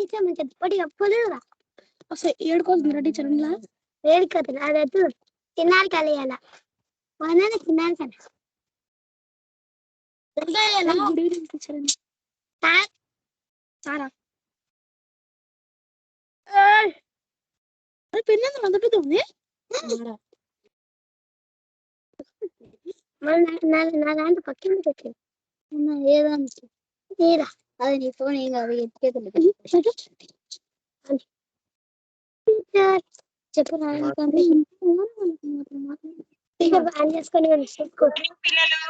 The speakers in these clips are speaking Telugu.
టీచర్ మంచి పొడి కప్పులుగా అసలు ఏడుకోతుందిరా టీచర్ ఇలా ఏడుకోతుంది అదొద్దు తిన్నాను కలియాల వనని తిన్నాను కదా గుడ్ ఈవినింగ్ టీచర్ సారా పెన్ ఎంత అంత పెద్ద ఉంది నా దాంట్లో పక్కన పెట్టు ఏదంటే ఏదా అది నీ ఫోన్ ఏం కాదు చెప్పు ఆన్ చేసుకొని పిల్లలు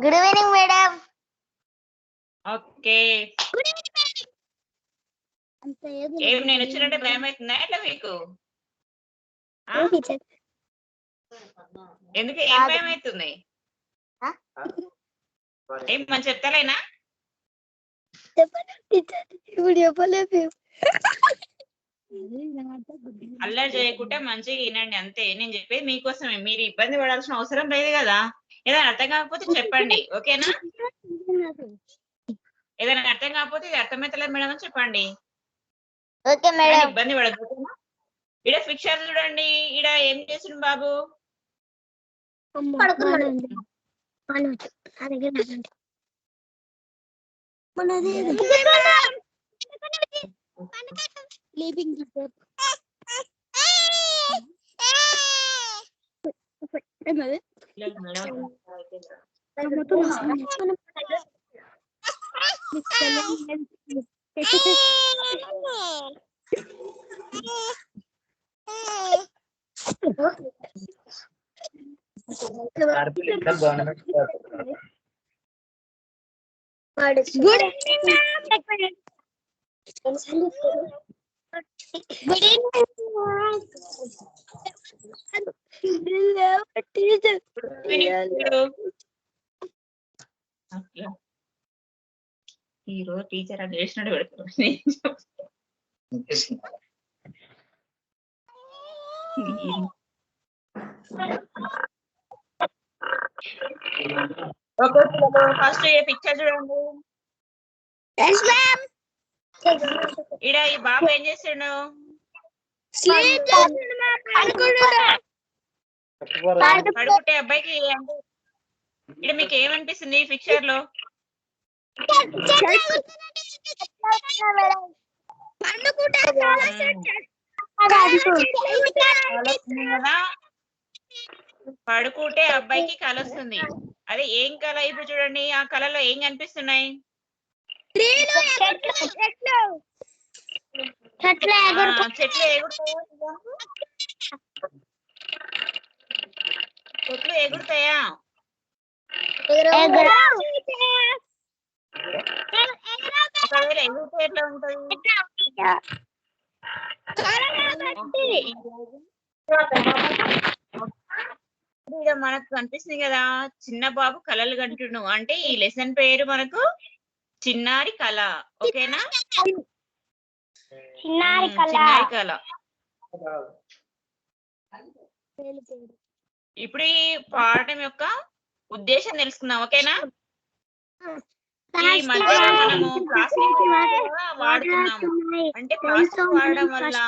గుడ్ ఈవినింగ్ మేడం. ఓకే ఏం నేను వచ్చినట్టే భయం అవుతుందా ఎట్లా మీకు? ఎందుకు ఏం భయం అవుతుంది? ఏం మంచి చెప్తలేనా? ఇప్పుడు చెప్పలేదు. అల్లరి చేయకుంటే మంచిగా వినండి అంతే. నేను చెప్పేది మీకోసమే, మీరు ఇబ్బంది పడాల్సిన అవసరం లేదు కదా. ఏదైనా అర్థం కాకపోతే చెప్పండి, ఓకేనా? ఏదైనా అర్థం కాకపోతే ఇది అర్థమవుతలేదు మేడం అని చెప్పండి. Okay madam. ఇబ్బంది పడదు. ఇడ పిక్చర్ చూడండి. ఇడ ఏం చేసిండు బాబు? ఈరోజు టీచర్ అది చేసినట్టు పెడతారు. ఓకే ఫస్ట్ ఏ పిక్చర్ చూడండి. ఇడ ఈ బాబు ఏం చేసిండు? పడుకుంటే అబ్బాయికి ఇక్కడ మీకు ఏమనిపిస్తుంది పిక్చర్ లో? పడుకుంటే అబ్బాయికి కళ వస్తుంది. అదే ఏం కళ? ఇప్పుడు చూడండి ఆ కళలో ఏం కనిపిస్తున్నాయి? చెట్లు ఎగురుతాయా? ఒకవేళ ఎగురితే ఎట్లా ఉంటుంది? ఇక మనకు కనిపిస్తుంది కదా చిన్న బాబు కళలు కంటున్నాం అంటే ఈ లెసన్ పేరు మనకు చిన్నారి కళ. ఓకేనా? చిన్నారి కళ. ఇప్పుడు ఈ పాఠం యొక్క ఉద్దేశం తెలుసుకుందాం, ఓకేనా? ఈ మధ్య మనము ప్లాస్టిక్ వాడుతున్నాము. అంటే ప్లాస్టిక్ వాడడం వల్ల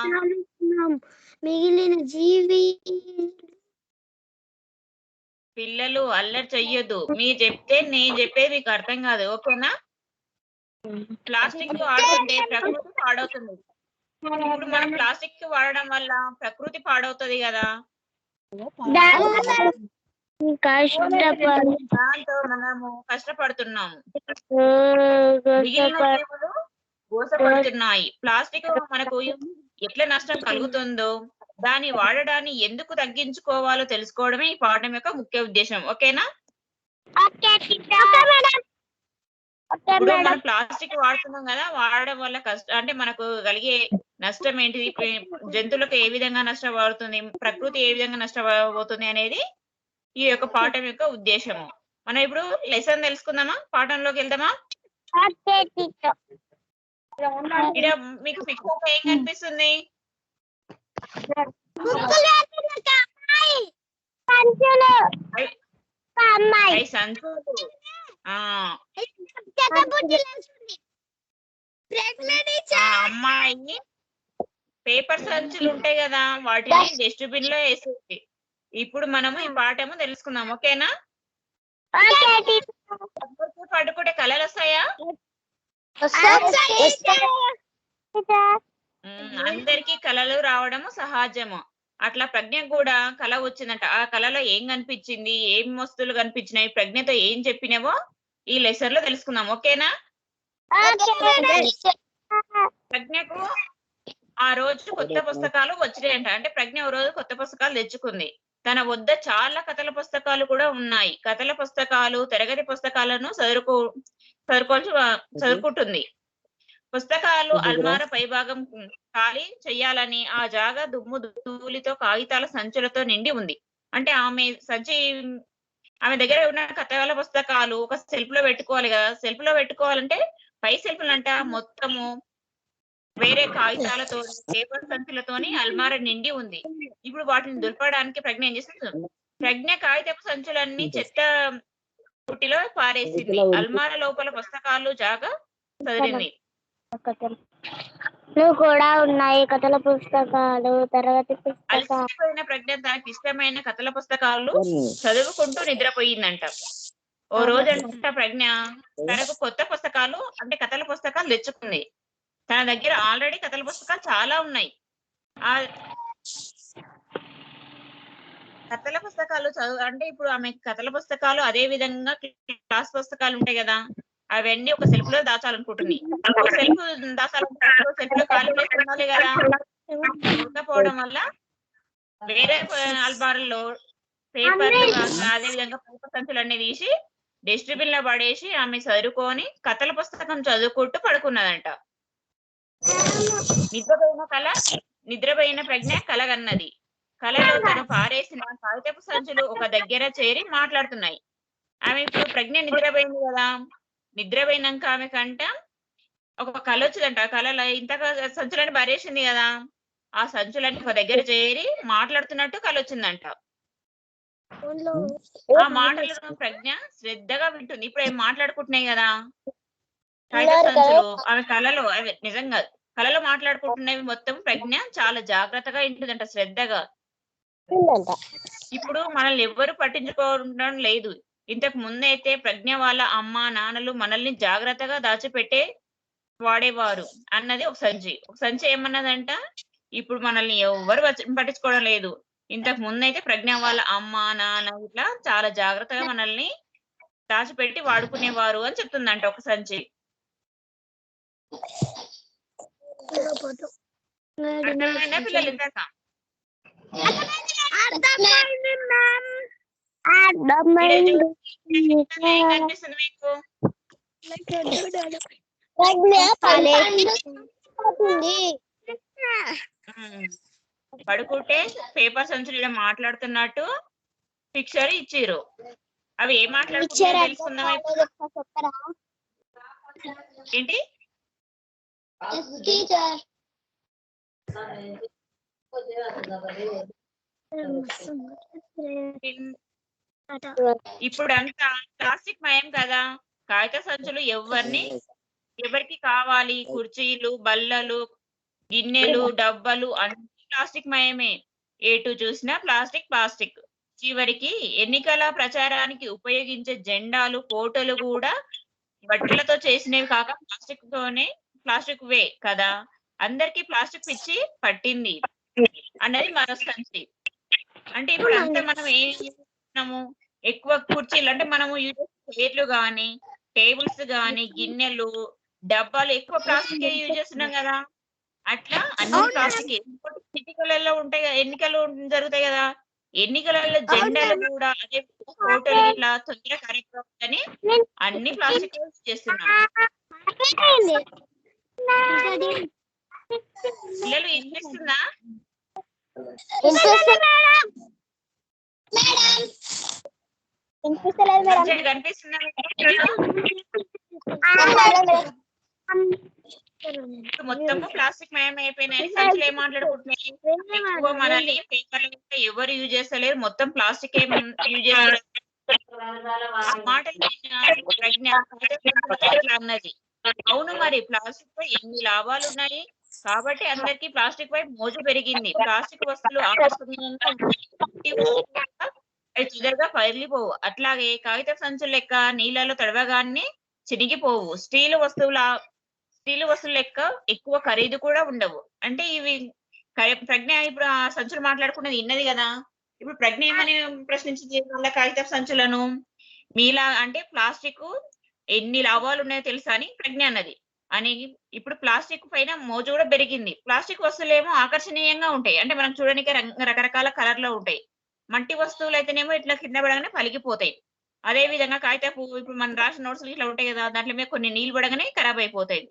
మిగిలిన జీవి పిల్లలు అల్లరి చెయ్యొద్దు. మీరు చెప్తే నేను చెప్పేది మీకు అర్థం కాదు, ఓకేనా? ప్లాస్టిక్ వాడుతుంటే ప్రకృతి పాడవుతుంది. ఇప్పుడు మనం ప్లాస్టిక్ వాడడం వల్ల ప్రకృతి పాడవుతుంది కదా. దాంతో మనము కష్టపడుతున్నాము. మిగిలిన జీవులు మోసపడుతున్నాయి. ప్లాస్టిక్ మనకు ఎట్లా నష్టం కలుగుతుందో దాన్ని వాడడాన్ని ఎందుకు తగ్గించుకోవాలో తెలుసుకోవడమే ఈ పాఠం యొక్క ముఖ్య ఉద్దేశం, ఓకేనా? ఇప్పుడు మనం ప్లాస్టిక్ వాడుతున్నాం కదా, వాడడం వల్ల అంటే మనకు కలిగే నష్టం ఏంటిది? జంతువులకు ఏ విధంగా నష్టపోతుంది, ప్రకృతి ఏ విధంగా నష్టపోతుంది అనేది ఈ యొక్క పాఠం యొక్క ఉద్దేశము. మనం ఇప్పుడు లెసన్ తెలుసుకుందామా? పాఠంలోకి వెళ్దామా? ఇక్కడ మీకు పిక్చర్ ఏం కనిపిస్తుంది? సంచులు. ఆ అమ్మాయి పేపర్ సంచులు ఉంటాయి కదా వాటిని డస్ట్బిన్ లో వేసేది. ఇప్పుడు మనము ఈ పాఠము తెలుసుకుందాం, ఓకేనా? పడుకుంటే కళలు వస్తాయా? అందరికి కళలు రావడము సహజము. అట్లా ప్రజ్ఞకు కూడా కళ వచ్చిందంట. ఆ కళలో ఏం కనిపించింది, ఏం వస్తువులు కనిపించినాయి, ప్రజ్ఞతో ఏం చెప్పినావో ఈ లెసన్ లో తెలుసుకుందాం, ఓకేనా? ప్రజ్ఞకు ఆ రోజు కొత్త పుస్తకాలు వచ్చినాయంట. అంటే ప్రజ్ఞ ఓ రోజు కొత్త పుస్తకాలు తెచ్చుకుంది. తన వద్ద చాలా కథల పుస్తకాలు కూడా ఉన్నాయి. కథల పుస్తకాలు, తరగతి పుస్తకాలను చదువుకుంటుంది. పుస్తకాలు అల్మార పైభాగం ఖాళీ చెయ్యాలని ఆ జాగా దుమ్ము ధూళితో కాగితాల సంచులతో నిండి ఉంది. అంటే ఆమె దగ్గర ఉన్న కథల పుస్తకాలు ఒక సెల్ఫ్ లో పెట్టుకోవాలి కదా. సెల్ఫ్ లో పెట్టుకోవాలంటే పై సెల్ఫ్లంట మొత్తము వేరే కాగితాలతో పేపర్ సంచులతోని అల్మార నిండి ఉంది. ఇప్పుడు వాటిని దులపడానికి ప్రజ్ఞ ఏం చేస్తుంది? ప్రజ్ఞ కాగితపు సంచులన్నీ చెత్త పుట్టిలో పారేసింది. అల్మార లోపల పుస్తకాలు జాగా చదివింది. కూడా ఉన్నాయి కథల పుస్తకాలు, తరగతి పుస్తకాలు. అలసిపోయిన ప్రజ్ఞ తనకి ఇష్టమైన కథల పుస్తకాలు చదువుకుంటూ నిద్రపోయిందంట. ఓ రోజంట ప్రజ్ఞ తనకు కొత్త పుస్తకాలు అంటే కథల పుస్తకాలు తెచ్చుకుంది. తన దగ్గర ఆల్రెడీ కథల పుస్తకాలు చాలా ఉన్నాయి. ఆ కథల పుస్తకాలు అంటే ఇప్పుడు ఆమె కథల పుస్తకాలు అదే విధంగా క్లాస్ పుస్తకాలు ఉంటాయి కదా, అవన్నీ ఒక సెల్ఫ్ లో దాచాలనుకుంటుంది. ఒక సెల్ఫ్ దాచాలంటే సెల్ఫ్ లో ఖాళీ ప్లేస్ ఉండాలి కదా. ఉండకపోవడం వల్ల వేరే అల్మారాల్లో పేపర్లు అదే విధంగా పేపర్ సంచులు అన్ని తీసి డస్ట్బిన్ లో పడేసి ఆమె చదువుకొని కథల పుస్తకం చదువుకుంటూ పడుకున్నదంట. నిద్రపోయిన ప్రజ్ఞ కలగన్నది. కలలో తను పారేసిన కాగితపు సంచులు ఒక దగ్గర చేరి మాట్లాడుతున్నాయి. ఆమె ఇప్పుడు ప్రజ్ఞ నిద్రపోయింది కదా. నిద్రపోయినాక ఆమె కంట ఒక కళ వచ్చిందంట. ఆ కళలో ఇంతగా సంచులని పారేసింది కదా, ఆ సంచులన్నీ ఒక దగ్గర చేరి మాట్లాడుతున్నట్టు కళ వచ్చిందంట. ఆ మాటలను ప్రజ్ఞ శ్రద్ధగా వింటుంది. ఇప్పుడు ఏం మాట్లాడుకుంటున్నాయి కదా కాగితపు సంచులు, ఆమె కళలో అవి నిజంగా కళలో మాట్లాడుకుంటున్నవి మొత్తం ప్రజ్ఞ చాలా జాగ్రత్తగా వింటుందంట, శ్రద్ధగా. ఇప్పుడు మనల్ని ఎవ్వరు పట్టించుకోవడం లేదు. ఇంతకు ముందైతే ప్రజ్ఞ వాళ్ళ అమ్మ నాన్నలు మనల్ని జాగ్రత్తగా దాచిపెట్టే వాడేవారు అన్నది ఒక సంచి ఏమన్నదంట, ఇప్పుడు మనల్ని ఎవ్వరు పట్టించుకోవడం లేదు. ఇంతకు ముందైతే ప్రజ్ఞ వాళ్ళ అమ్మ నాన్న ఇట్లా చాలా జాగ్రత్తగా మనల్ని దాచిపెట్టి వాడుకునేవారు అని చెప్తుందంట ఒక సంచి. పిల్లలు ఇందాక కనిపిస్తుంది మీకు? పడుకుంటే పేపర్ సంచులు మాట్లాడుతున్నట్టు పిక్చర్ ఇచ్చిర్రు. అవి ఏం మాట్లాడుకుంటున్నాయో తెలుసుకుందాం. ఏంటి? ఇప్పుడు అంతా ప్లాస్టిక్ మయం కదా. కాగిత సంచులు ఎవరికి కావాలి? కుర్చీలు, బల్లలు, గిన్నెలు, డబ్బలు అన్ని ప్లాస్టిక్ మయమే. ఎటు చూసినా ప్లాస్టిక్. చివరికి ఎన్నికల ప్రచారానికి ఉపయోగించే జెండాలు, ఫోటోలు కూడా బట్టలతో చేసినవి కాక ప్లాస్టిక్ వే కదా. అందరికి ప్లాస్టిక్ పిచ్చి పట్టింది అన్నది మరో సంచి. అంటే ఇప్పుడు అంతా మనం ఏం చేస్తున్నాము, ఎక్కువ కుర్చీలు అంటే మనము చైర్లు గాని, టేబుల్స్ గాని, గిన్నెలు, డబ్బాలు ఎక్కువ ప్లాస్టిక్ యూజ్ చేస్తున్నాం కదా. అట్లా అన్ని ప్లాస్టిక్. ఎన్నికలలో ఉంటాయి కదా, ఎన్నికలు జరుగుతాయి కదా, ఎన్నికలలో జెండాలు కూడా అదే ఫోటోలు ఇట్లా తొందరగా కరెక్ట్ అవుతుందని అన్ని ప్లాస్టిక్ యూజ్ చేస్తున్నాం. పిల్లలు వినిపిస్తుందా? కనిపిస్తుందా? మొత్తము ప్లాస్టిక్ మయం అయిపోయినాయి. సంచులు ఏం మాట్లాడుకుంటున్నాయి? ఎక్కువ మనల్ని పేపర్లు ఎవరు యూజ్ చేస్తలేరు, మొత్తం ప్లాస్టిక్ ఏం యూజ్ చేస్తారు. ఆ మాటలు ప్రజ్ఞ అన్నది. అవును, మరి ప్లాస్టిక్ పై ఎన్ని లాభాలు ఉన్నాయి కాబట్టి అందరికి ప్లాస్టిక్ పై మోజు పెరిగింది. ప్లాస్టిక్ వస్తువులు ఆకర్షణీయంగా ఉన్నాయి. మట్టి వస్తువులు కూడా అవి తొందరగా పగిలిపోవు. అట్లాగే కాగిత సంచులు లెక్క నీళ్ళలో తడవగానే చినిగిపోవు. స్టీలు వస్తువులు లెక్క ఎక్కువ ఖరీదు కూడా ఉండవు. అంటే ఇవి ప్రజ్ఞ ఇప్పుడు ఆ సంచులు మాట్లాడుకున్నది ఇన్నది కదా. ఇప్పుడు ప్రజ్ఞ ఏమని ప్రశ్నించింది వాళ్ళ కాగిత సంచులను? మీలా అంటే ప్లాస్టిక్ ఎన్ని లాభాలు ఉన్నాయో తెలుసా అని ప్రజ్ఞ అన్నది. అని ఇప్పుడు ప్లాస్టిక్ పైన మోజు కూడా పెరిగింది. ప్లాస్టిక్ వస్తువులు ఏమో ఆకర్షణీయంగా ఉంటాయి. అంటే మనం చూడడానికి రకరకాల కలర్ లో ఉంటాయి. మట్టి వస్తువులు అయితేనేమో ఇట్లా కింద పడగానే పలిగిపోతాయి. అదే విధంగా కాగితపు ఇప్పుడు మనం రాసిన నోట్స్ ఇట్లా ఉంటాయి కదా, దాంట్లో మీద కొన్ని నీళ్లు పడగానే ఖరాబ్ అయిపోతాయి.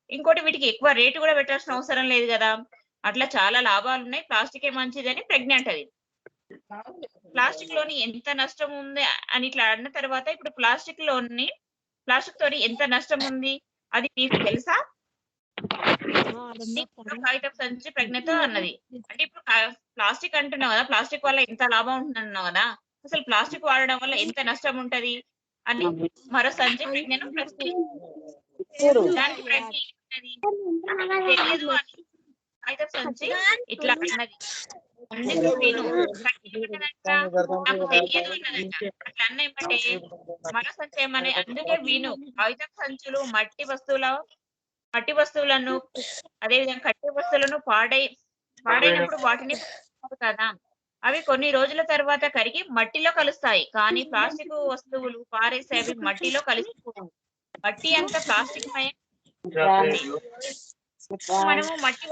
ఇంకోటి వీటికి ఎక్కువ రేటు కూడా పెట్టాల్సిన అవసరం లేదు కదా. అట్లా చాలా లాభాలు ఉన్నాయి. ప్లాస్టికే మంచిదని ప్రజ్ఞ అంటది. ప్లాస్టిక్ లోని ఎంత నష్టం ఉంది అని ఇట్లా అన్న తర్వాత ఇప్పుడు ప్లాస్టిక్ తోని ఎంత నష్టం ఉంది అది మీకు తెలుసా? కాగితం సంచి ప్రజ్ఞతో అన్నది. అంటే ఇప్పుడు ప్లాస్టిక్ అంటున్నావు కదా, ప్లాస్టిక్ వల్ల ఎంత లాభం ఉంటున్నావు కదా, అసలు ప్లాస్టిక్ వాడడం వల్ల ఎంత నష్టం ఉంటది అని మరో సంచి ప్రజ్ఞను ప్రశ్నించింది. దానికి ప్రజ్ఞ ఏమన్నది? తెలియదు అని కాగితం సంచి ఇట్లా అన్నది. అందుకు విను. నాకు తెలియదు అన్నదంట. అట్లా అన్న ఏమంటే మరో సంచి ఏమని, అందుకే విను. కాగితం సంచులు మట్టి వస్తువులను అదే విధంగా కట్టె వస్తువులను పాడైనప్పుడు వాటిని కదా, అవి కొన్ని రోజుల తర్వాత కరిగి మట్టిలో కలుస్తాయి. కానీ ప్లాస్టిక్ వస్తువులు పారేస్తే అవి మట్టిలో కలిసిపోవు. మట్టి అంతా ప్లాస్టిక్ మయం. మనము మట్టి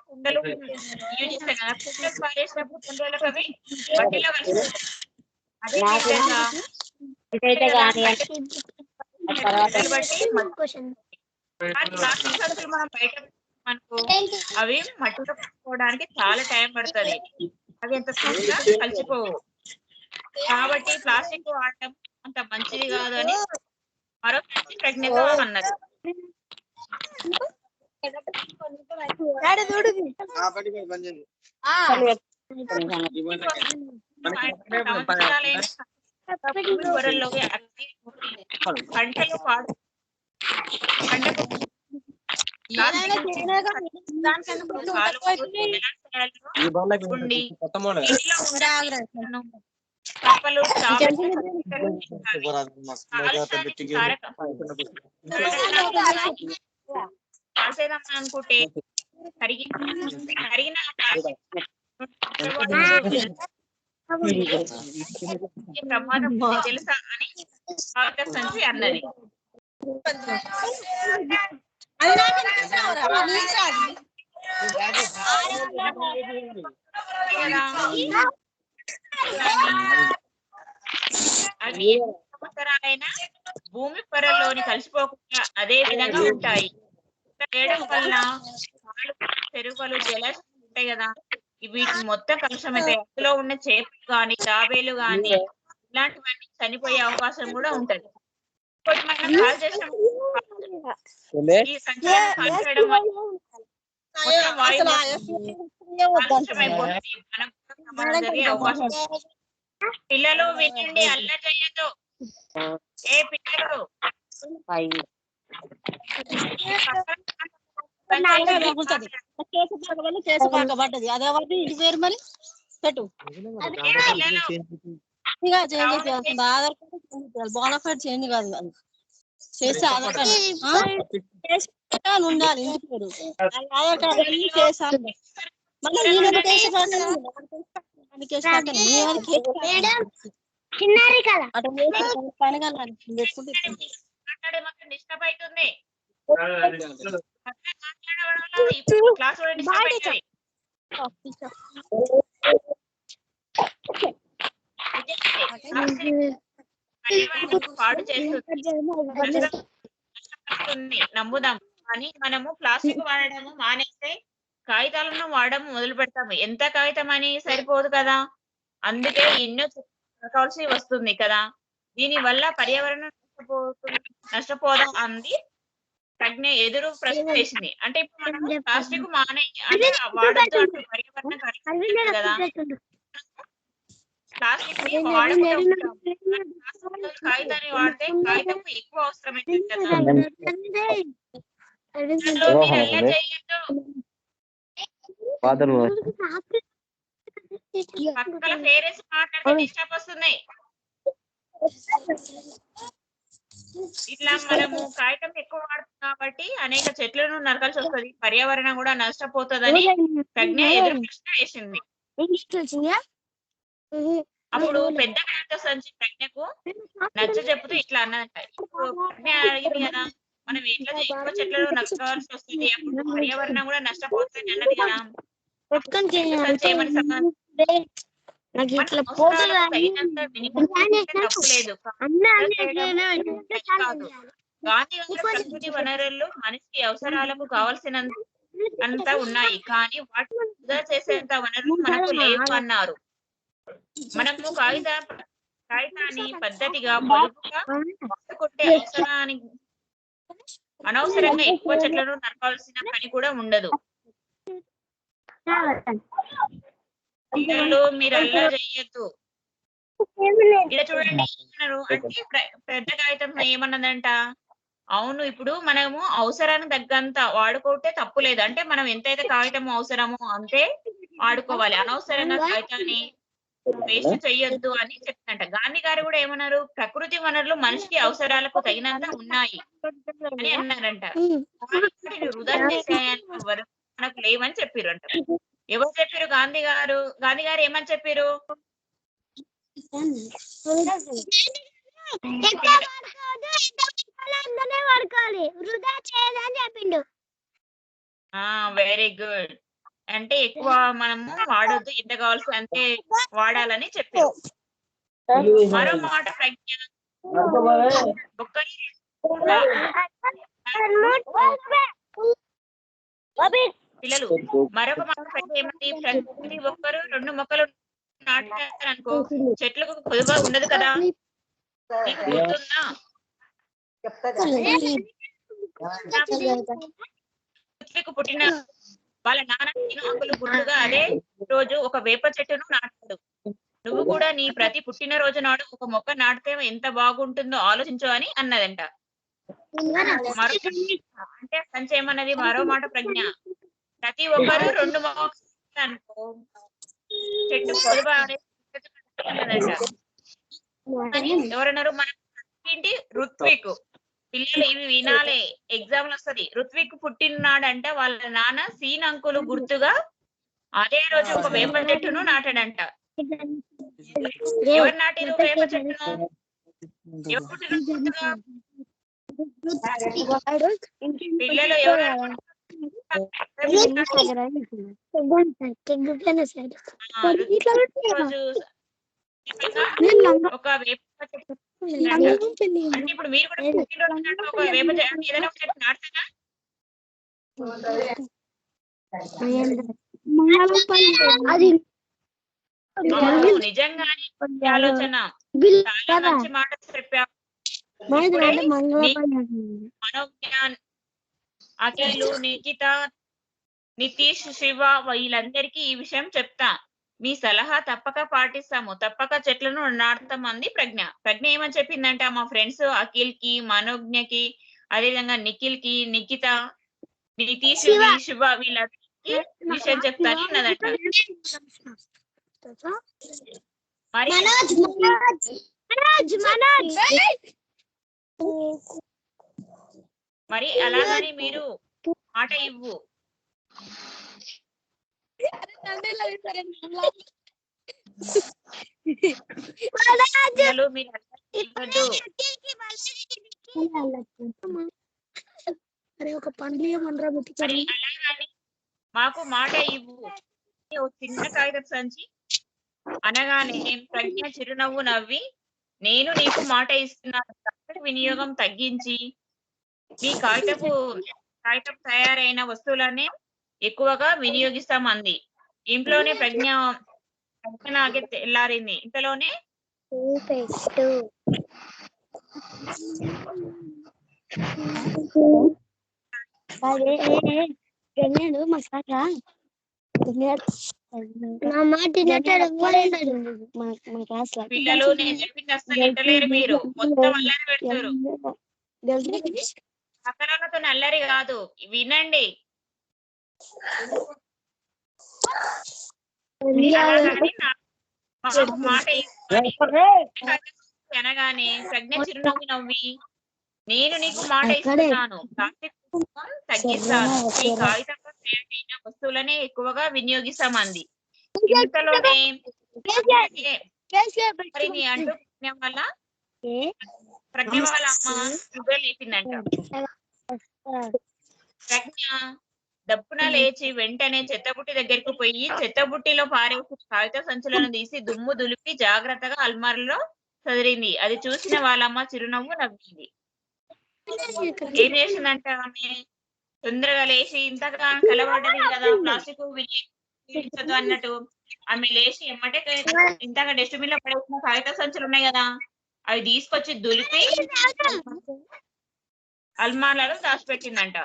కుండలు యూజ్ చేస్తాం కదా, కుండలు పారేసినప్పుడు కుండలకు అవి మట్టిలో కలిసిపోతాయి. అదే విధంగా ప్లాస్టిక్ సంచులు మనం బయట మనకు అవి మట్టిలో కలుపుకోవడానికి చాలా టైం పడుతుంది. అవి ఎంత త్వరగా కలిసిపోవు. కాబట్టి ప్లాస్టిక్ వాడటం అంత మంచిది కాదు అని మరో ప్రజ్ఞతో అన్నది. పంటలు కప్పలు అనుకుంటే కరిగిన ప్రమాదం తెలుసా అని కాగిత సంచి అన్నది. అవి సంవత్సరాలైనా భూమి పొరల్లోని కలిసిపోకుండా అదే విధంగా ఉంటాయి. చేయడం వల్ల చెరువులు జలాశయాలు ఉంటాయి కదా, వీటి మొత్తం కలుషమైతాయి. అందులో ఉన్న చేపలు గాని తాబేలు గాని ఇలాంటివన్నీ చనిపోయే అవకాశం కూడా ఉంటది. మనం కాల్ చేసిన ఈ సంచలనం కాల్చడం వల్ల జరిగే అవకాశం. పిల్లలు వినండి, అల్లరి చేయొద్దు. ఏ పిల్లలు పడ్డది అదే వాటి ఇంటి పేరు మరి పెట్టు. ఆధార్ కార్డు బోనఫైడ్ చేంజ్ కాదు చేస్తే ఆధార్ కార్డు ఉండాలి ఇంటి పేరు. ఆధార్ కార్డు చేసాను మళ్ళీ డిస్టర్బ్ అవుతుంది. క్లాస్ పాడు చేస్తుంది నమ్ముదాం. కానీ మనము ప్లాస్టిక్ వాడడము మానేస్తే కాగితాలను వాడడం మొదలు పెడతాము. ఎంత కాగితం అని సరిపోదు కదా, అందుకే ఎన్నో కావాల్సి వస్తుంది కదా. దీని వల్ల పర్యావరణం నష్టపోదాం అంది ప్రజ్ఞ ఎదురు ప్రశ్న వేసింది. అంటే ఇప్పుడు మనం ప్లాస్టిక్ అంటే వాడద్దు అంటే పర్యావరణం కదా, ప్లాస్టిక్ ని వాడకుండా కాగితాన్ని వాడితే కాగితం ఎక్కువ అవసరమైంది కదా. పిల్లలు మీరు అల్లరి చేయొద్దు. పక్కల పేరెంట్స్ మాట్లాడితే డిస్టర్బ్ వస్తుంది. ఇట్లా మనము కాగితం ఎక్కువ వాడుతాం కాబట్టి అనేక చెట్లను నరకాల్సి వస్తుంది, పర్యావరణం కూడా నష్టపోతుందని ప్రజ్ఞ ఎదురు ప్రశ్న వేసింది. అప్పుడు పెద్ద కాగితం సంచి ప్రజ్ఞకు నచ్చ చెబుతూ ఇట్లా అన్నదంట. ఇప్పుడు ప్రజ్ఞ అడిగింది కదా, మనం ఎట్లా ఎక్కువ చెట్లను నరకాల్సి వస్తుంది, అప్పుడు పర్యావరణం కూడా నష్టపోతుంది అన్నది కదా. సంచి ఏమని సమాధానం, తగినంత తప్పు లేదు కాదు. గాంధీ గారు ప్రకృతి వనరులు మనిషి అవసరాలకు కావలసినంత ఉన్నాయి, కానీ వాటిని వృధా చేసేంత వనరులు మనకు లేవు అన్నారు. మనము కాగితాన్ని పద్ధతిగా పొదుపుగా కొట్టే అనవసరంగా ఎక్కువ చెట్లను నరకాల్సిన పని కూడా ఉండదు. పిల్లలు మీరు అల్లరి చెయ్యొద్దు. ఇక్కడ చూడండి అంటే పెద్ద కాగితం ఏమన్నదంట, అవును ఇప్పుడు మనము అవసరానికి తగ్గంత వాడుకుంటే తప్పు లేదు, అంటే మనం ఎంతైతే కాగితం అవసరమో అంతే వాడుకోవాలి, అనవసరంగా కాగితాన్ని వేస్ట్ చెయ్యొద్దు అని చెప్తుంట. గాంధీ గారు కూడా ఏమన్నారు, ప్రకృతి వనరులు మనిషికి అవసరాలకు తగినంత ఉన్నాయి అని అన్నారంట. వృధా చేసేంత వరకు మనకు లేవని చెప్పారు అంట. ఎవరు చెప్పారు? గాంధీ గారు. గాంధీ గారు ఏమని చెప్పారు? Very good. అంటే ఎక్కువ మనము వాడొద్దు, ఎంత కావాల్సి అంతే వాడాలని చెప్పారు. మరో మాట ప్రజ్ఞ, పిల్లలు మరొక మాట ప్రజ్ఞ ఏమంది, ప్రతి ఒక్కరు 2 మొక్కలు నాటారనుకో చెట్లకు పొదుగా ఉండదు కదా, నీకు గుర్తుందా? పృథ్వీకి పుట్టిన వాళ్ళ నాన్న అంకులు గుర్తుగా అదే రోజు ఒక వేప చెట్టును నాటాడు. నువ్వు కూడా నీ ప్రతి పుట్టినరోజు నాడు ఒక మొక్క నాటితే ఎంత బాగుంటుందో ఆలోచించు అని అన్నదంట. మరో అంటే సంచి ఏమన్నది, మరో మాట ప్రజ్ఞ, ప్రతి ఒక్కరు 2 మొక్కలు అనుకో చెట్టు పొదుపు అన్నదంట. ఎవరన్నారు? మన ఏంటి ఋత్విక్. పిల్లలు ఇవి వినాలే, ఎగ్జామ్ వస్తుంది. ఋత్విక్ పుట్టినాడంట వాళ్ళ నాన్న సీన్ అంకులు గుర్తుగా అదే రోజు ఒక వేప చెట్టును నాటాడంట. ఎవరు నాటిరు వేప చెట్టును? ఎవరు పుట్టిన గుర్తుగా? పిల్లలు ఎవరు ఒక వేప చెట్టు. అంటే ఇప్పుడు మీరు కూడా పుట్టినరోజు ఒక వేప చెట్టు ఏదైనా ఒక చెట్టు నాటుతారా? నిజంగానే ఆలోచన, చాలా మంచి మాట చెప్పావు. మనోజ్ఞాన్, అఖిలు, నిఖిత, నితీష్, శివ వీళ్ళందరికీ ఈ విషయం చెప్తా. మీ సలహా తప్పక పాటిస్తాము, తప్పక చెట్లను నాటుతాం అంది ప్రజ్ఞ. ప్రజ్ఞ ఏమని చెప్పిందంట, మా ఫ్రెండ్స్ అఖిల్ కి, మనోజ్ఞకి, అదేవిధంగా నిఖిల్ కి, నిఖిత, నితీష్, శివ వీళ్ళందరికీ విషయం చెప్తాను అన్నదంట. మరి అలాగని మీరు మాట ఇవ్వు. మాకు మాట ఇవ్వు. చిన్న కాగితం సంచి అనగానే ప్రజ్ఞ చిరునవ్వు నవ్వి, నేను నీకు మాట ఇస్తున్నాను, వినియోగం తగ్గించి మీ కాగితం తయారైన వస్తువులనే ఎక్కువగా వినియోగిస్తామంది. ఇంట్లోనే ప్రజ్ఞ తెల్లారింది. ఇంట్లోనే పిల్లలు నేను చెప్పింది అసలు వింటలేరు, మీరు మొత్తం అల్లరి పెడతారు. పక్కనతో నల్లరి కాదు, వినండి. అలాగని మాకు మాట అనగానే ప్రజ్ఞ చిరునవ్వు నవ్వి, నేను నీకు మాట ఇస్తున్నాను, ప్లాస్టిక్ తగ్గిస్తాను, ఈ కాగితంతో తయారైన వస్తువులనే ఎక్కువగా వినియోగిస్తామంది. ఇంతలోనే అంటూ వల్ల ప్రజ్ఞ వాళ్ళ అమ్మ నిద్ర లేపిందంట. ప్రజ్ఞ దప్పున లేచి వెంటనే చెత్తబుట్టి దగ్గరికి పోయి చెత్తబుట్టిలో పారేసి కాగిత సంచులను తీసి దుమ్ము దులిపి జాగ్రత్తగా అల్మార్లో చదిరింది. అది చూసిన వాళ్ళమ్మ చిరునవ్వు నవ్వింది. ఏం చేసిందంట ఆమె? తొందరగా లేచి, ఇంతగా కలబడ్డది కదా ప్లాస్టిక్ వినియోగించదు అన్నట్టు, ఆమె లేచి ఎమ్మటే ఇంతగా డస్ట్బిన్ లో పడేసిన కాగిత సంచులు ఉన్నాయి కదా, అవి తీసుకొచ్చి దులిపి అల్మార్లలో దాచిపెట్టిందంట.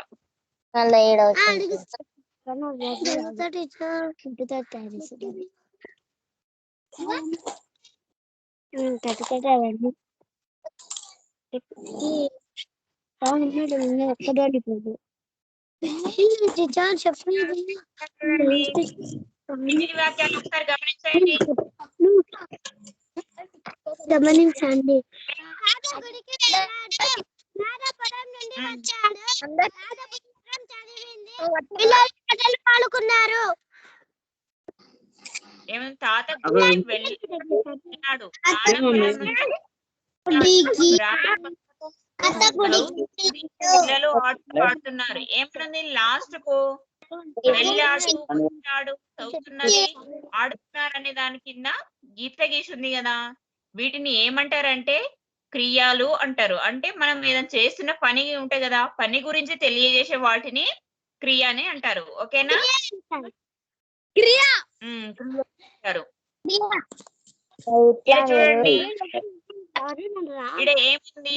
వాక్యాలు ఒకసారి గమనించండి. గమనించండి. పాడుకున్నారు. ఏమైనా తాత వెళ్ళాడు, పిల్లలు ఆడుతున్నారు. ఏమన్నది లాస్ట్ కు? వెళ్ళాడు, కూర్చున్నాడు, చదువుతున్నది, ఆడుతున్నారు అనే దాని కింద గీత గీసింది కదా. వీటిని ఏమంటారంటే క్రియాలు అంటారు. అంటే మనం ఏదైనా చేస్తున్న పని ఉంటాయి కదా, పని గురించి తెలియజేసే వాటిని క్రియ అని అంటారు. ఓకేనా? అంటారు. చూడండి, ఇక్కడ ఏముంది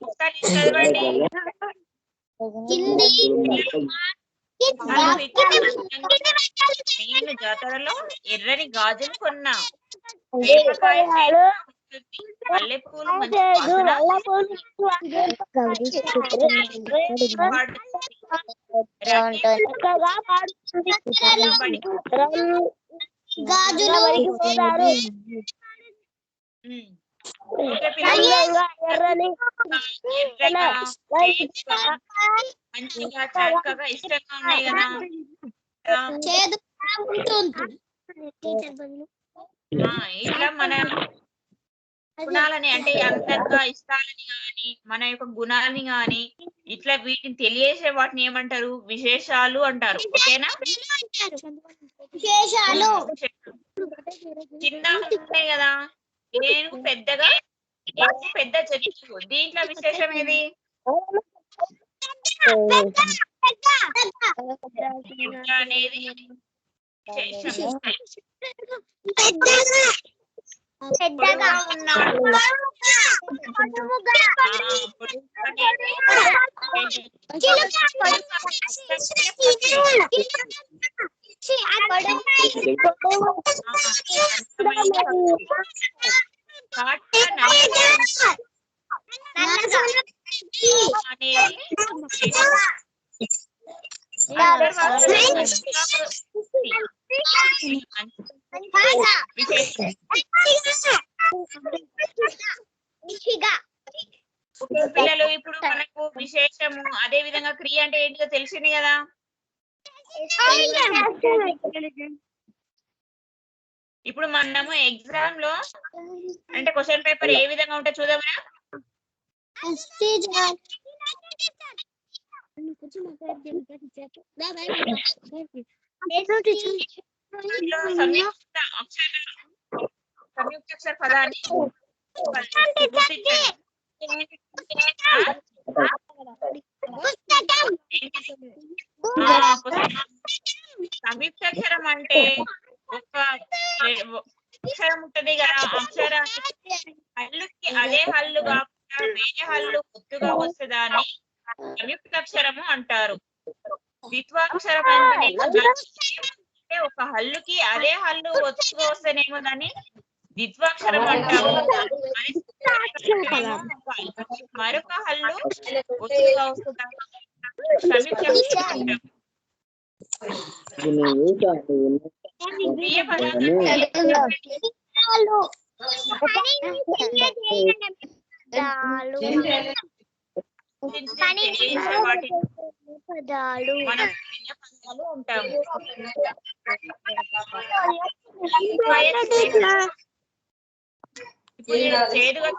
ఒకసారి చదవండి. నేను జాతరలో ఎర్రని గాజులు కొన్నా, మల్లెపూలు మంచి వాసన, మంచిగా చక్కగా ఇష్టంగా ఉన్నాయి కదా. ఇట్లా మన గుణాలని, అంటే అందంగా ఇష్టాలని గాని మన యొక్క గుణాలని గాని ఇట్లా వీటిని తెలియజేసే వాటిని ఏమంటారు? విశేషాలు అంటారు. ఓకేనా? కింద ఉన్నాయి కదా, ఏనుగు పెద్దగా, ఏనుగు పెద్ద జంతువు, దీంట్లో విశేషం ఏది? అనేది విశేషము. పెద్దగా ఉన్నాడు, పిల్లలు ఇప్పుడు మనకు విశేషము, అదే విధంగా క్రియ అంటే ఏంటో తెలిసింది కదా. ఇప్పుడు మనము ఎగ్జామ్ లో అంటే క్వశ్చన్ పేపర్ ఏ విధంగా ఉంటే చూద్దామా? సంయుక్తాక్షర పదాన్ని సంయుక్తాక్షరం అంటే ఒక అక్షరం ఉంటది కదా, అక్షరానికి హల్లుకి అదే హల్లు కాకుండా వేరే హల్లు ఒత్తుగా వస్తుందాన్ని సంయుక్తాక్షరము అంటారు. ద్విత్వాక్షరం అంటే ఒక హల్లుకి అదే హల్లు ఒత్తుగా వస్తేనేమో దాన్ని ద్విత్వాక్షరం అంటాము. మరొక హల్లు ఒత్తుగా వస్తుందా సంయుక్త అంటాం. మనం పదాలు ఉంటాము. ఇప్పుడు చేదుగా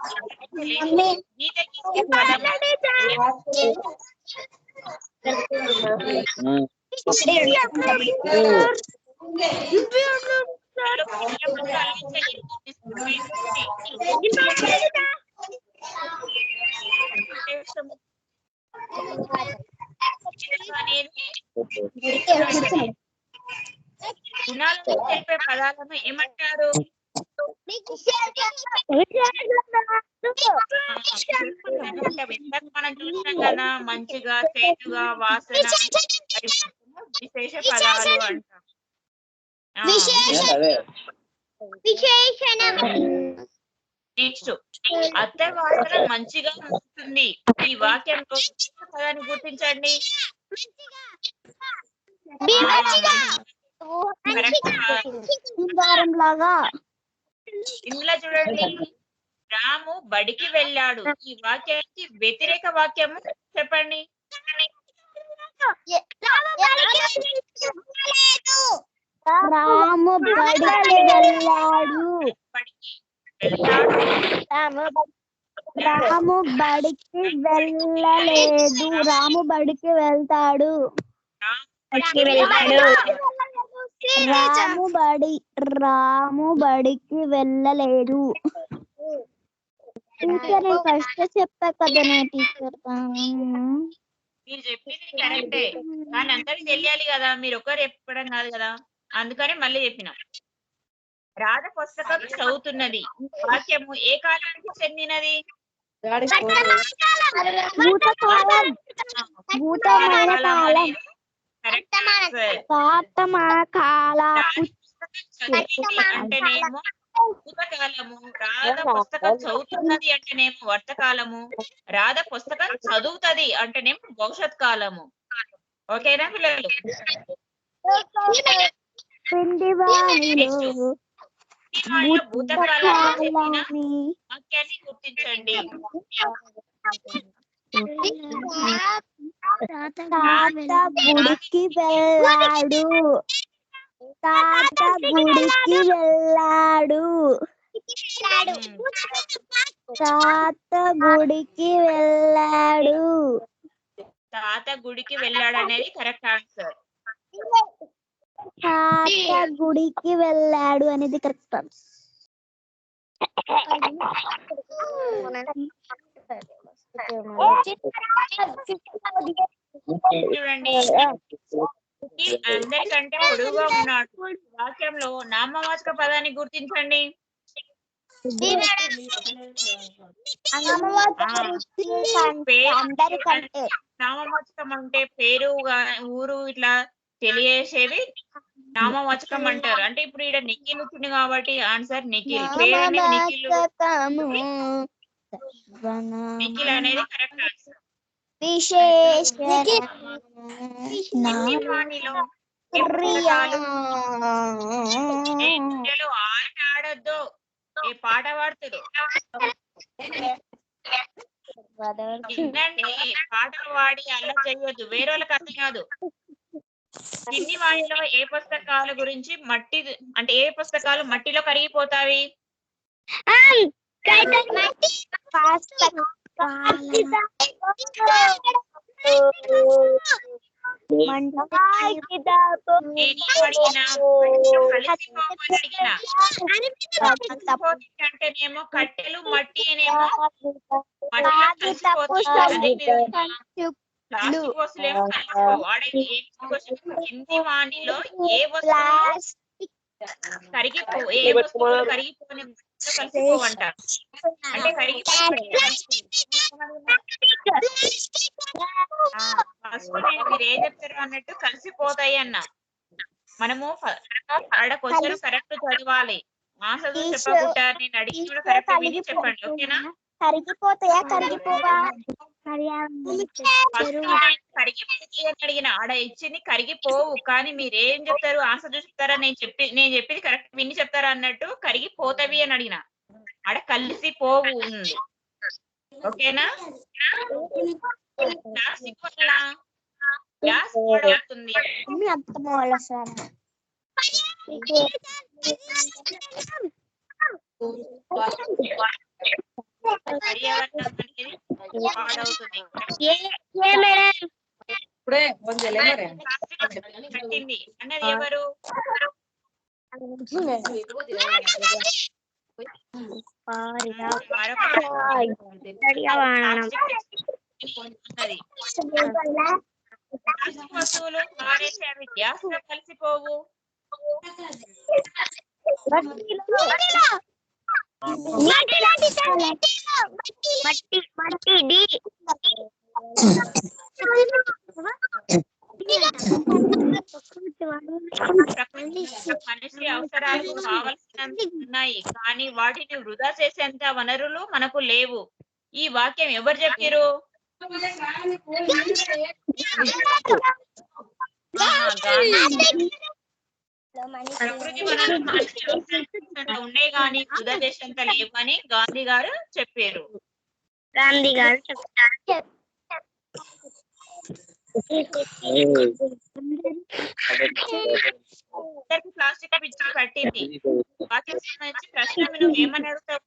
గుణాలను తెలిపే పదాలను ఏమంటారు? మనం చూసినాం కదా, మంచిగా, చేతుగా, వాసన, విశేష పదాలు అంటాం. నెక్స్ట్, అత్త వాసన మంచిగా ఉంటుంది. ఈ వాక్యంలో పదాన్ని గుర్తించండి. ఇందులో చూడండి, రాము బడికి వెళ్ళాడు. ఈ వాక్యానికి వ్యతిరేక వాక్యము చెప్పండి. రాము బడికి వెళ్ళాడు. రాము బడికి వెళ్ళలేదు. రాము బడికి వెళ్తాడు. రాము బడికి వెళ్ళలేదు. టీచర్ నేను ఫస్ట్ చెప్పా కదనే టీచర్. మీరు చెప్పింది కరెక్టే, కానీ అందరికి తెలియాలి కదా, మీరు ఒకరు చెప్పడం కాదు కదా, అందుకని మళ్ళీ చెప్పిన. రాధ పుస్తకం చదువుతున్నది. వాక్యము ఏ కాలానికి చెందినది? అంటేనేమో భూతకాలము, రాధ పుస్తకం చదువుతున్నది అంటేనేమో వర్తకాలము, రాధ పుస్తకం చదువుతుంది అంటేనేమో భవిష్యత్ కాలము. ఓకేనా పిల్లలు? భూతకాలాన్ని వాక్యాన్ని గుర్తించండి. తాత గుడికి వెళ్ళాడు. తాత గుడికి వెళ్ళాడు. తాత గుడికి వెళ్ళాడు. తాత గుడికి వెళ్ళాడు అనేది కరెక్ట్ ఆన్సర్. తాత గుడికి వెళ్ళాడు అనేది కరెక్ట్ ఆన్సర్. చూడండి, అందరికంటే పొడుగుగా ఉన్నాడు. వాక్యంలో నామవాచక పదాన్ని గుర్తించండి. నామవాచకం అంటే పేరు, ఊరు ఇట్లా తెలియజేసేవి నామవాచకం అంటారు. అంటే ఇప్పుడు ఇక్కడ నిఖిల్ వచ్చింది కాబట్టి ఆన్సర్ నిఖిల్. పేరు అనేది నిఖిల్ అనేది కరెక్ట్ ఆన్సర్. ఆట ఆడొద్దు, ఏ పాట పాడుతుంది వినండి. పాటలు పాడి అలా చేయొద్దు, వేరే వాళ్ళకి అర్థం కాదు. కింది వాణిలో ఏ పుస్తకాల గురించి మట్టి అంటే ఏ పుస్తకాలు మట్టిలో కరిగిపోతాయి? అంటేనేమో కట్టెలు, మట్టి అనేమో కింది వాణిలో ఏ వస్తువులు కరిగిపోని కలిసిపోవంటారు. అంటే మీరు ఏం చెప్తారు అన్నట్టు కలిసిపోతాయి అన్న. మనము ఆడ క్వశ్చన్ కరెక్ట్ చదవాలి. ఆన్సర్ చెప్పకుండా నేను అడిగి కూడా కరెక్ట్ విని చెప్పండి, ఓకేనా? కరిగిపోతాయా కరిగిపోవా? కరిగిపోతాయి అని అడిగిన, ఆడ ఇచ్చింది కరిగిపోవు, కానీ మీరేం చెప్తారు? ఆన్సర్ చెప్తారా? నేను చెప్పింది కరెక్ట్ విని చెప్తారా అన్నట్టు కరిగిపోతవి అని అడిగిన, ఆడ కలిసి పోవు ఉంది, ఓకేనా? ప్లాస్టిక్ వల్ల గ్యాస్ పాడవుతుంది. పర్యావరణం అనేది పాడవుతుంది. కట్టింది అన్నది ఎవరు? ప్లాస్టిక్ వస్తువులు పాడేసి అవి గ్యాస్ లో కలిసిపోవు. మనిషి అవసరాలకు కావలసినంత ఉన్నాయి, కానీ వాటిని వృధా చేసేంత వనరులు మనకు లేవు. ఈ వాక్యం ఎవరు చెప్పారు? ప్రకృతి వనరులు మనిషి అవసరాలకు ఉండే గాని వృధా చేసేంత లేవు అని గాంధీ గారు చెప్పారు. ప్లాస్టిక్ పిచ్చి పట్టింది. వాక్యం సంబంధించి ప్రశ్న నువ్వేమని అడుగుతావు?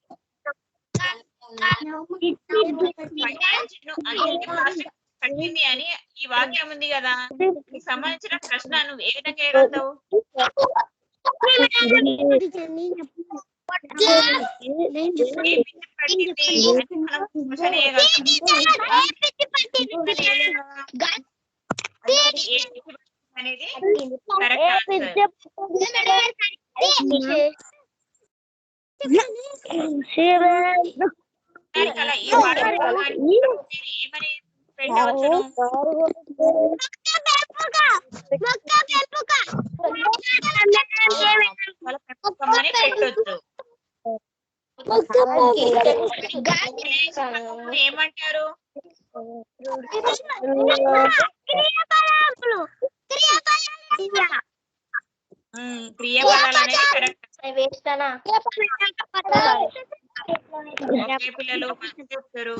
ప్లాస్టిక్ పట్టింది అని ఈ వాక్యం ఉంది కదా, దీనికి సంబంధించిన ప్రశ్న నువ్వు ఏ విధంగా వేయగలుగుతావు? అనేది కరెక్ట్ ఆన్సర్. అలా ఈ ఏమని పెట్టవచ్చును? పెంపకమని పెట్టొచ్చు. ఏమంటారు? క్రియాపదాలు అనేది కరెక్ట్. పిల్లలు చెప్తారు.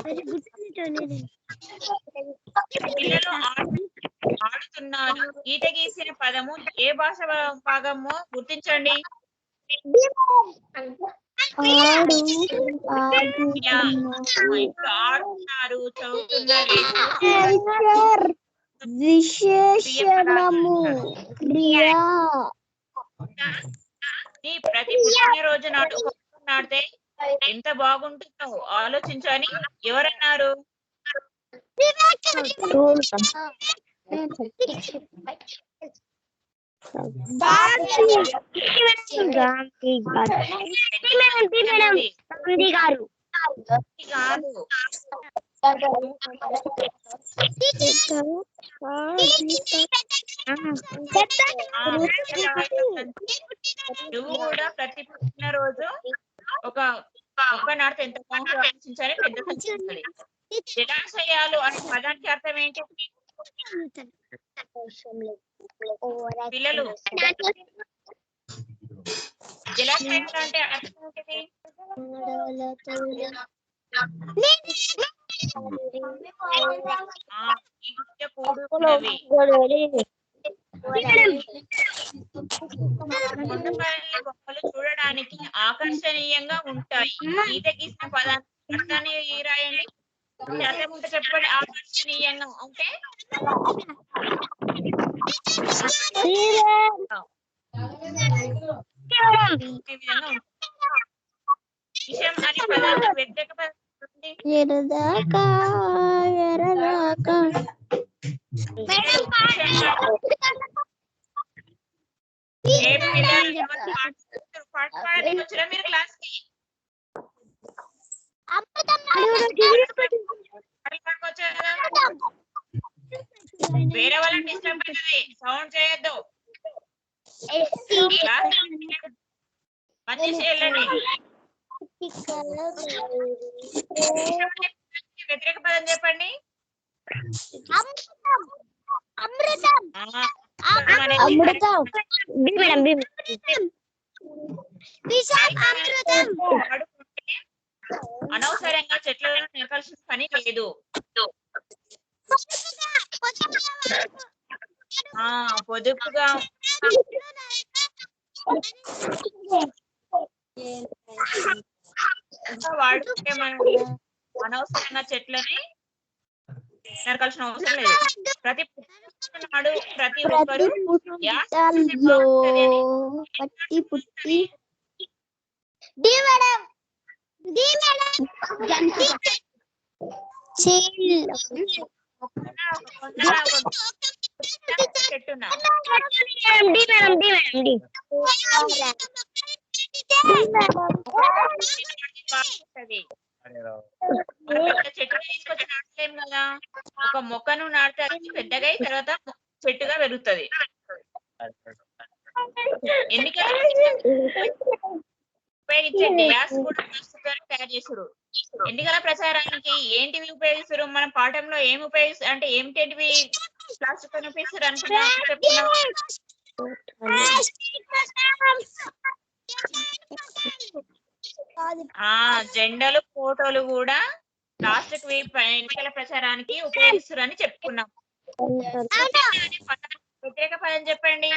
పిల్లలు ఆడుతున్నారు. ఈత గీసిన పదము ఏ భాష భాగము గుర్తించండి. ఆడుతున్నారు, చదువుతున్నారు. నీ ప్రతి పుట్టినరోజు నాడు నాటితే ఎంత బాగుంటుందో ఆలోచించని ఎవరన్నారు? నువ్వు కూడా ప్రతి పుట్టినరోజు ఒక నాటితే ఎంత బాగుంటుందో ఆలోచించాలి, పెద్ద సంచుంటది. జలాశయాలు అనే పదానికి అర్థం ఏంటి? పిల్లలు జలాశయాలు అంటే అర్థం ఏంటిది? కూడుకున్నవి. కొండపల్లి బొమ్మలు చూడడానికి ఆకర్షణీయంగా ఉంటాయి. ఈత గీసిన పదాన్ని అర్థాన్ని రాయండి. అర్థం ఉంటే చెప్పండి. ఆకర్షణీయంగా అంటే విషయం అనే పదాన్ని వ్యతిరేక వచ్చిన మీరు క్లాస్ కి వేరే వాళ్ళని డిస్టర్బ్ అవుతుంది, సౌండ్ చేయొద్దు. పనిచేసి వెళ్ళండి. వ్యతిరేక పదం చెప్పండి. అనవసరంగా చెట్లను నరకాల్సిన పని లేదు. పొదుపుగా వాడుకుంటే మనము అనవసరంగా చెట్లని నరకాల్సిన అవసరం లేదు. ప్రతి నాడు ప్రతి ఒక్కరు చెట్టున చెట్టు తీసుకొచ్చి నాటలేం కదా. ఒక మొక్కను నాటితే అది పెద్దగా అయి తర్వాత చెట్టుగా పెరుగుతుంది. ఎందుకంటే ఉపయోగించే డియాస్ కూడా తయారు చేస్తారు. ఎన్నికల ప్రచారానికి ఏంటివి ఉపయోగిస్తారు? మనం పాఠంలో ఏమి ఉపయోగిస్తారు అంటే ఏమిటేంటివి ప్లాస్టిక్ ఉపయోగిస్తారు అనుకున్నా చెప్తున్నాం. జెండాలు ఫోటోలు కూడా ప్లాస్టిక్ ఎన్నికల ప్రచారానికి ఉపయోగిస్తారు అని చెప్పుకున్నాం. వ్యతిరేక పదం చెప్పండి.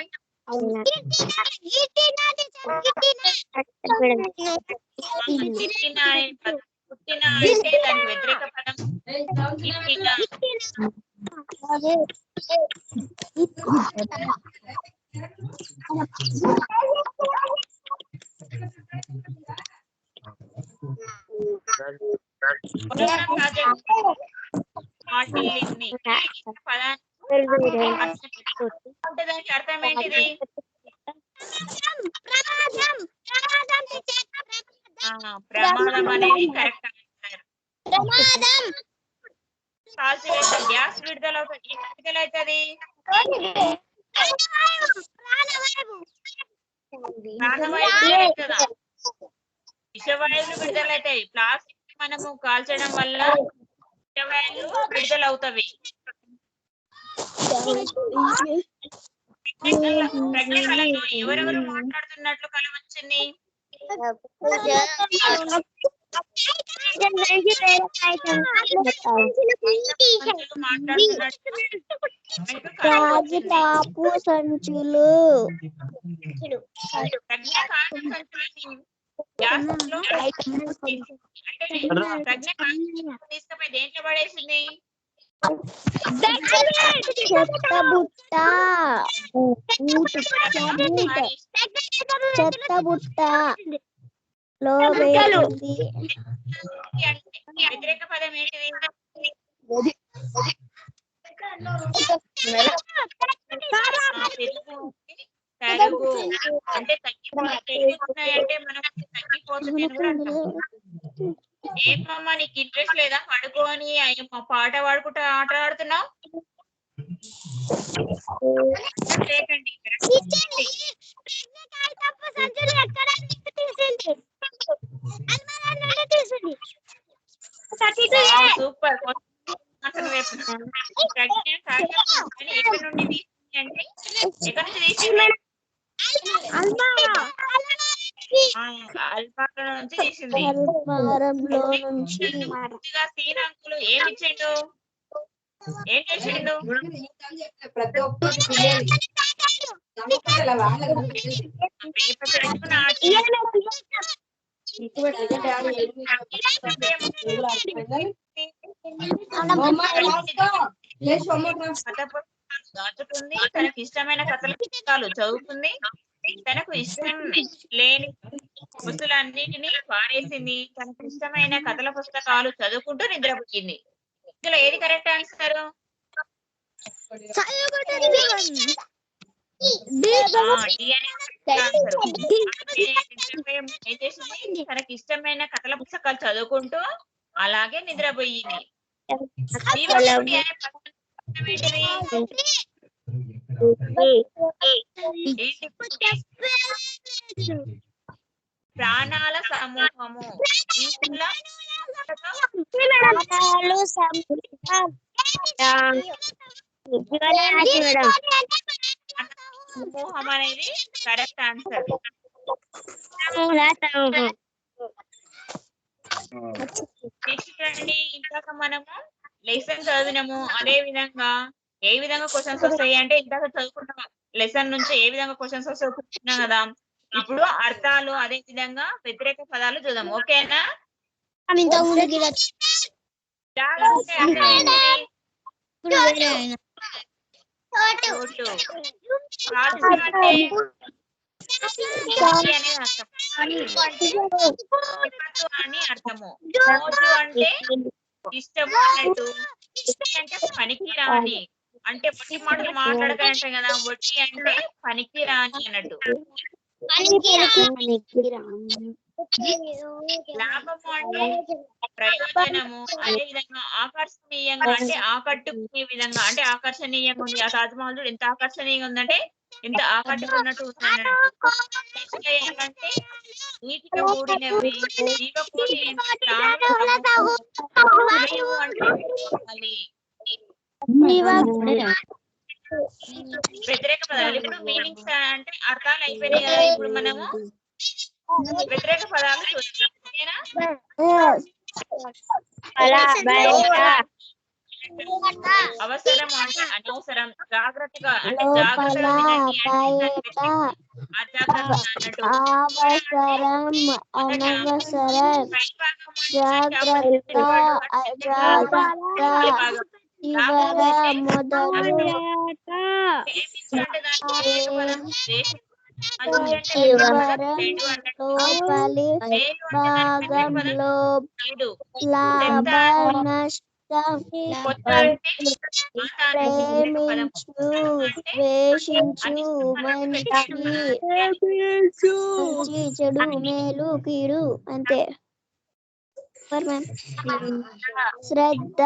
పుట్టిన అంటే దానికి వ్యతిరేక పదం దానికి అర్థం ఏంటిది? ప్రమాదం అనేది కరెక్ట్. కాల్చివేత గ్యాస్ విడుదల అవుతుంది. ప్రాణవాయువు కదా, విషవాయువులు విడుదలవుతాయి. ప్లాస్టిక్ మనము కాల్చడం వల్ల విషవాయువులు విడుదలవుతాయి. ప్రజ్ఞాకాలంలో ఎవరెవరు మాట్లాడుతున్నట్లు కల వచ్చింది? సంచులు తీసుకుపోయి దేంట్లో పడేసింది? చెత్త బుట్ట వ్యతిరేక పదం ఏంటిది? తరుగు అంటే తగ్గిపోతున్నాయంటే మనం తగ్గిపోతుంది. ఏమమ్మా నీకు ఇంట్రెస్ట్ లేదా? పడుకోని పాట పాడుకుంటా ఆట ఆడుతున్నావు. సూపర్. ఎక్కడి నుండి తీసింది అంటే ఎక్కడి నుంచి తీసింది? అల్పాక నుంచి తీసింది. శ్రీరంగులు ఏమి ఇచ్చిండు? ఏం చేసిండు? దాచుకుంది. తనకు ఇష్టమైన కథల పుస్తకాలు చదువుతుంది. తనకు ఇష్టం లేని పుస్తకాలన్నిటినీ పారేసింది. తనకు ఇష్టమైన కథల పుస్తకాలు చదువుకుంటూ నిద్రపోయింది. ఇందులో ఏది కరెక్ట్ ఆన్సర్? తనకి ఇష్టమైన కథల పుస్తకాలు చదువుకుంటూ అలాగే నిద్రపోయింది. ప్రాణాల సమూహము. ఇందులో సమూహం అనేది కరెక్ట్ ఆన్సర్. నెక్స్ట్ చూడండి, ఇందాక మనము లెసన్ చదివినాము. అదే విధంగా ఏ విధంగా క్వశ్చన్స్ వస్తాయి అంటే ఇందాక చదువుకున్న లెసన్ నుంచి ఏ విధంగా క్వశ్చన్స్ వస్తాయో చూస్తున్నాం కదా. ఇప్పుడు అర్థాలు అదే విధంగా వ్యతిరేక పదాలు చూద్దాం. ఓకేనా? అని అర్థము. రోజు అంటే ఇష్టము అన్నట్టు. అంటే పనికి రాని, అంటే వట్టి మాటలు మాట్లాడకంటే కదా. వట్టి అంటే పనికి రాని అన్నట్టు. లాభము అంటే ప్రయోజనము. అదే విధంగా ఆకర్షణీయంగా అంటే ఆకట్టుకునే విధంగా, అంటే ఆకర్షణీయంగా ఉంది. ఆ తాజ్మహల్ ఎంత ఆకర్షణీయంగా ఉందంటే ఎంత ఆకట్టుకున్నట్టు ఉంది అన్నట్టు. అంటే నీటితో కూడినవి, జీవకోటి వ్యతిరేక పదాలు. ఇప్పుడు మీనింగ్స్ అంటే అర్థాలు అయిపోయినాయి కదా. ఇప్పుడు మనము వ్యతిరేక పదాలు చూద్దాం. ఓకేనా? అవసరం అంటే అనవసరం, జాగ్రత్తగా అంటే జాగ్రత్తగా వినండి అంటే అజాగ్రత్త అన్నట్టు. చెడు మేలు కీడు అంతే. శ్రద్ధ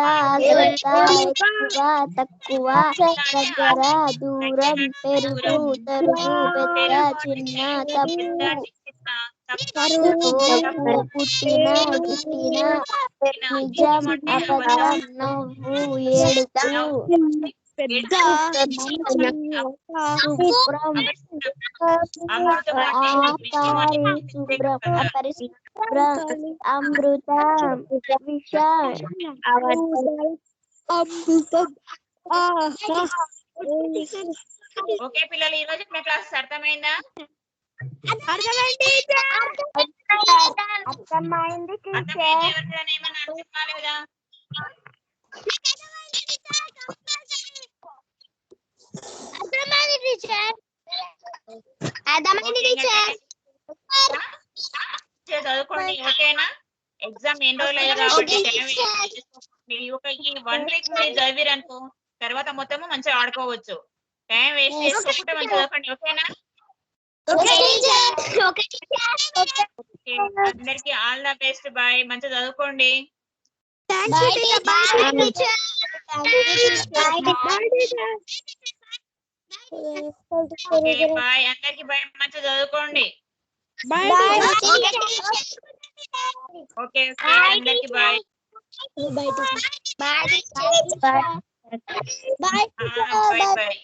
ఎక్కువ తక్కువ, దగ్గర దూరం, పెరుగు తరుగు, పెద్ద చిన్న, తప్పు పుట్టిన గిట్టిన, నిజం అబద్ధం, నవ్వు ఏడుపు, శుభ్రం శుభ్రం అపరిశుభ్రం, అమృతం విషం అమృతం. ఓకే పిల్లలు, ఈ రోజు మీ క్లాస్ అర్థమైందా? అర్థమైంది. ఏమన్నా అర్థం కాలేదా? చదువుకోండి. ఓకేనా? ఎగ్జామ్ ఎన్ని రోజులు అయ్యాయి కాబట్టి ఈ 1 వీక్ మీరు చదివిరనుకో తర్వాత మొత్తము మంచిగా ఆడుకోవచ్చు. టైం వేస్ట్ చేసుకోకుండా మంచిగా చదవండి. ఓకేనా? అందరికి ఆల్ ద బెస్ట్. బాయ్. మంచిగా చదువుకోండి. బాయ్. అందరికి బాయ్. మంచిగా చదువుకోండి. ఓకే. అందరికి బాయ్. Bye bye.